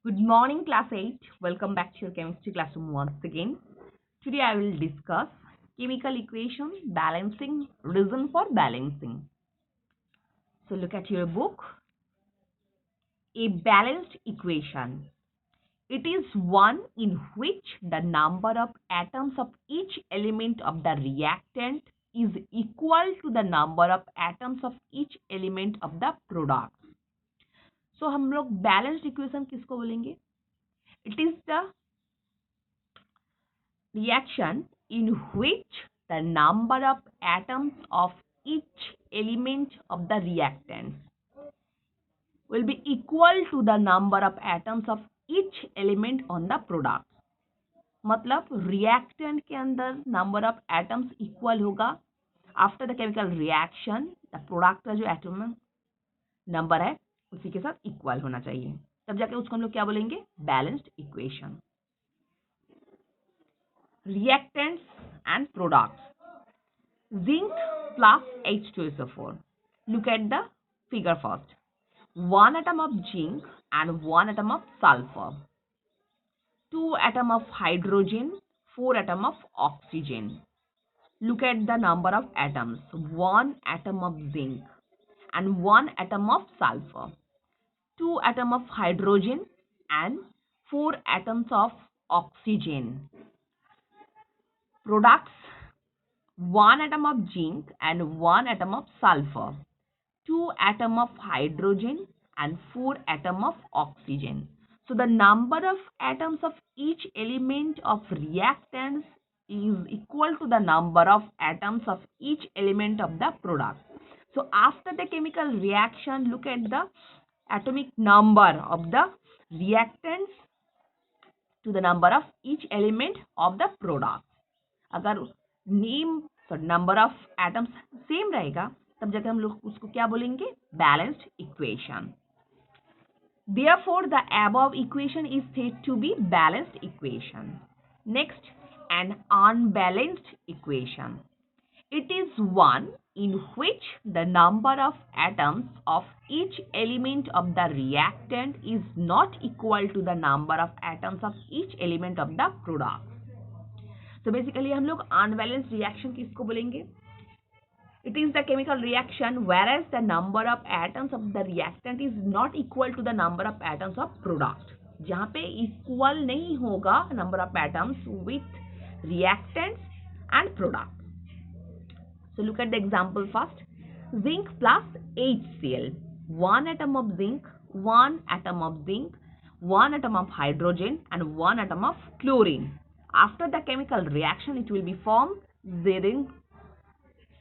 Good morning, class 8. Welcome back to your chemistry classroom once again. Today I will discuss chemical equation, balancing, reason for balancing. So look at your book. A balanced equation. It is one in which the number of atoms of each element of the reactant is equal to the number of atoms of each element of the product. So हम लोग balanced equation किसको बोलेंगे? It is the reaction in which the number of atoms of each element of the reactant will be equal to the number of atoms of each element on the product. मतलब reactant के अंदर number of atoms equal होगा after the chemical reaction the product का जो atom number है उसी के साथ equal होना चाहिए, तब जाके उसको हम लोग क्या बोलेंगे? Balanced equation. Reactants and products. Zinc plus H2SO4. Look at the figure first. One atom of zinc and one atom of sulfur. Two atom of hydrogen, four atom of oxygen. Look at the number of atoms. One atom of zinc and one atom of sulfur. Two atom of hydrogen and four atoms of oxygen. Products. One atom of zinc and one atom of sulfur, two atom of hydrogen and four atom of oxygen. So the number of atoms of each element of reactants is equal to the number of atoms of each element of the product. So after the chemical reaction, look at the atomic number of the reactants to the number of each element of the product. अगर number of atoms same रहेगा तब जाकर हम लोग उसको क्या बोलेंगे? Balanced equation. Therefore, the above equation is said to be balanced equation. Next, an unbalanced equation. It is one in which the number of atoms of each element of the reactant is not equal to the number of atoms of each element of the product. तो basically हम लोग unbalanced reaction किसको बोलेंगे? It is the chemical reaction where as the number of atoms of the reactant is not equal to the number of atoms of product. जहाँ पे equal नहीं होगा number of atoms with reactants and product. So look at the example first. Zinc plus HCl. One atom of zinc, one atom of zinc, one atom of hydrogen and one atom of chlorine. After the chemical reaction, it will be formed zinc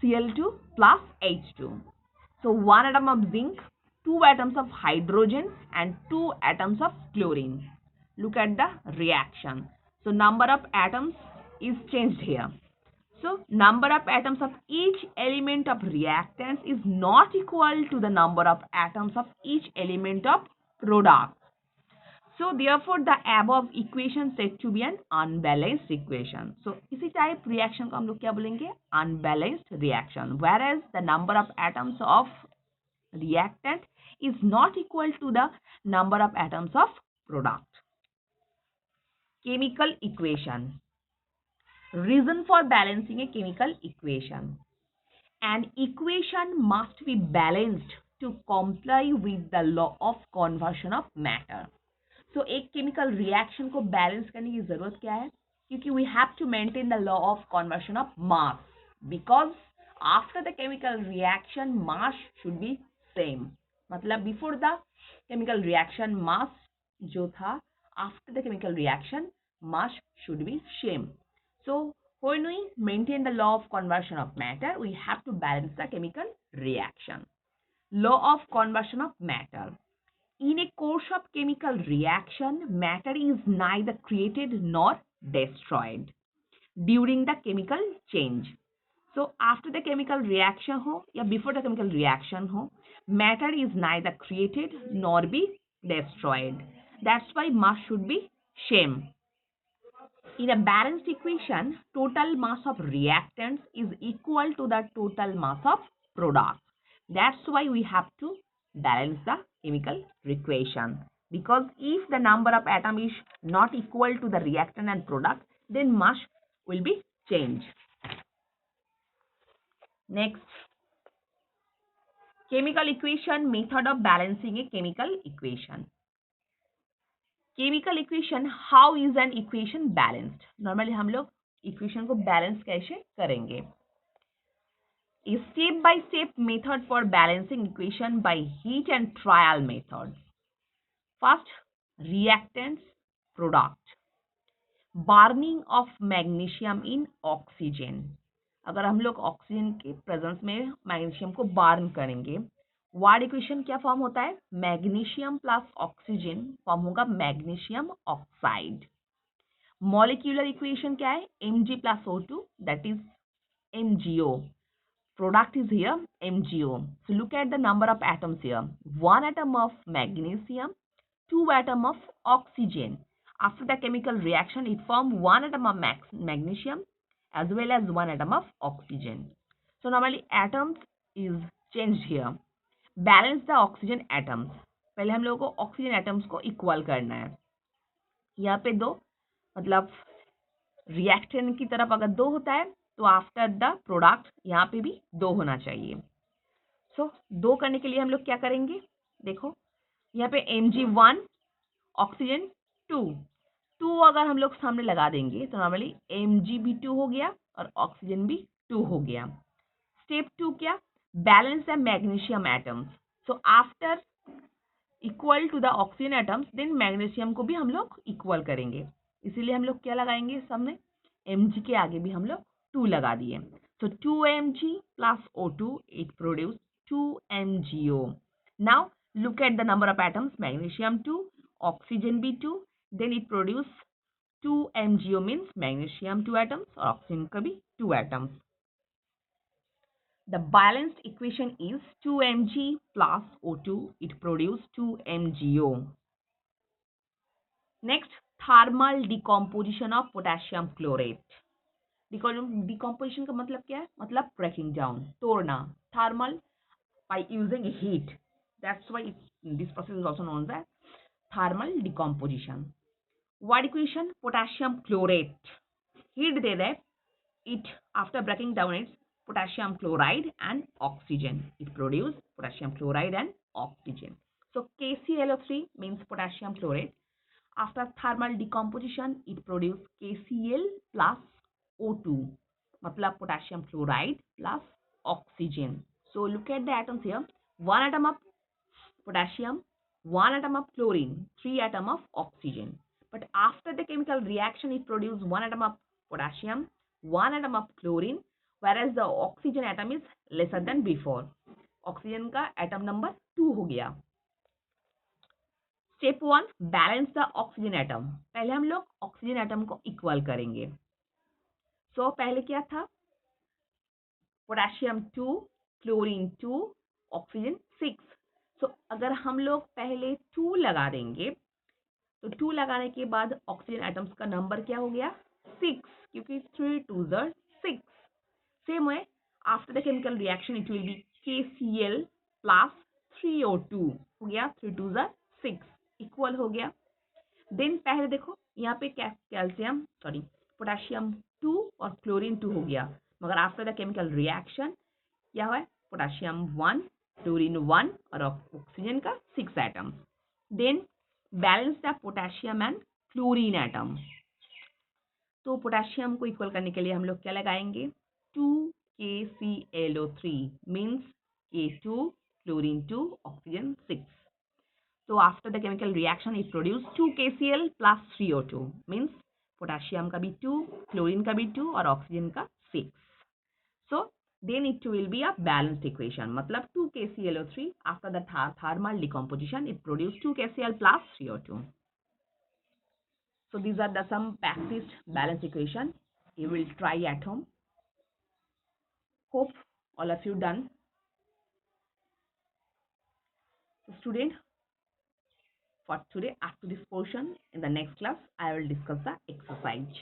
Cl2 plus H2. So one atom of zinc, two atoms of hydrogen and two atoms of chlorine. Look at the reaction. So number of atoms is changed here. So number of atoms of each element of reactants is not equal to the number of atoms of each element of product. So therefore the above equation said to be an unbalanced equation. So इसी type reaction को हम लोग क्या बोलेंगे? Unbalanced reaction. Whereas the number of atoms of reactant is not equal to the number of atoms of product. Chemical equation. Reason for balancing a chemical equation. An equation must be balanced to comply with the law of conversion of matter. So एक chemical reaction को balance करने की जरूरत क्या है? क्योंकि we have to maintain the law of conversion of mass, because after the chemical reaction mass should be same. मतलब before the chemical reaction mass जो था, after the chemical reaction mass should be same. So when we maintain the law of conversion of matter, we have to balance the chemical reaction. Law of conversion of matter. In a course of chemical reaction, matter is neither created nor destroyed during the chemical change. So after the chemical reaction ho या before the chemical reaction ho, matter is neither created nor be destroyed. That's why mass should be same. In a balanced equation, total mass of reactants is equal to the total mass of product. That's why we have to balance the chemical equation. because if the number of atom is not equal to the reactant and product, then mass will be changed. Next, chemical equation, method of balancing a chemical equation. Chemical equation, how is an equation balanced? Normally हम लोग equation को balance कैसे करेंगे? Step by step method for balancing equation by heat and trial method. First, reactants, product, burning of magnesium in oxygen. अगर हम लोग oxygen के presence में मैग्नीशियम को बर्न करेंगे, वार्ड इक्वेशन क्या फॉर्म होता है? मैग्नीशियम प्लस ऑक्सीजन फॉर्म होगा मैग्नीशियम ऑक्साइड. मॉलिक्यूलर इक्वेशन क्या है? Mg plus O2, that is MgO. Product is here MgO. So look at the number of atoms here. 1 atom of magnesium, 2 atom of oxygen. After the chemical reaction, it formed 1 atom of magnesium as well as 1 atom of oxygen. So normally atoms is changed here. Balance the oxygen atoms. पहले हम लोगों को oxygen atoms को equal करना है. यहाँ पे दो, मतलब रिएक्टेंट की तरफ अगर 2 होता है तो आफ्टर द प्रोडक्ट यहाँ पे भी 2 होना चाहिए. सो 2 करने के लिए हम लोग क्या करेंगे? देखो यहाँ पे Mg1, ऑक्सीजन 2 अगर हम लोग सामने लगा देंगे तो नॉर्मली Mg भी 2 हो गया और ऑक्सीजन भी 2 हो गया. स्टेप 2 क्या? Balance the magnesium atoms. So after equal to the oxygen atoms, then magnesium को भी हम लोग इक्वल करेंगे. इसीलिए हम लोग क्या लगाएंगे सामने? Mg के आगे भी हम लोग 2 लगा दिए. सो 2Mg plus O2, it produce 2MgO. Now look at the number of atoms. Magnesium 2, oxygen भी 2, then it produce 2MgO means magnesium 2 atoms और oxygen का भी 2 atoms. The balanced equation is 2Mg plus O2, it produce 2MgO. Next, thermal decomposition of potassium chlorate. Decomposition का मतलब क्या है? मतलब breaking down, तोड़ना. Thermal by using heat, that's why this process is also known as thermal decomposition. Word equation, potassium chlorate, heat दे दे, it after breaking down it's potassium chloride and oxygen, it produce potassium chloride and oxygen. So KClO3 means potassium chlorate. After thermal decomposition, it produce KCl plus O2, मतलब potassium chloride plus oxygen. So look at the atoms here. 1 atom of potassium, 1 atom of chlorine, 3 atom of oxygen. But after the chemical reaction, it produces 1 atom of potassium, 1 atom of chlorine, whereas the oxygen atom is lesser than before. Oxygen का atom number 2 हो गया. Step 1, balance the oxygen atom. पहले हम लोग oxygen atom को equal करेंगे. सो पहले क्या था? Potassium 2, chlorine 2, oxygen 6. सो अगर हम लोग पहले 2 लगा देंगे तो 2 लगाने के बाद ऑक्सीजन एटम्स का नंबर क्या हो गया? 6, क्योंकि 3 2s are 6. Same way after the chemical reaction it will be KCl plus 3O2 हो गया. 3 2s are 6, इक्वल हो गया. देन पहले देखो यहाँ पे पोटेशियम 2 और क्लोरीन 2 हो गया, मगर आफ्टर द केमिकल रिएक्शन क्या हुआ? पोटेशियम 1, क्लोरीन 1 और ऑक्सीजन का 6 atoms. Then balance the potassium and chlorine atom. तो पोटेशियम को इक्वल करने के लिए हम लोग क्या लगाएंगे? 2KClO3 means K2, chlorine 2, oxygen 6. So after the chemical reaction, it produce 2KCl plus 3O2 means potassium का भी 2, chlorine का भी 2 और oxygen का 6. So then it will be a balanced equation. मतलब 2KClO3 after the thermal decomposition, it produce 2KCl plus 3O2. So these are the some practiced balanced equation. You will try at home. Hope all of you done. So student, for today, after this portion, in the next class, I will discuss the exercise.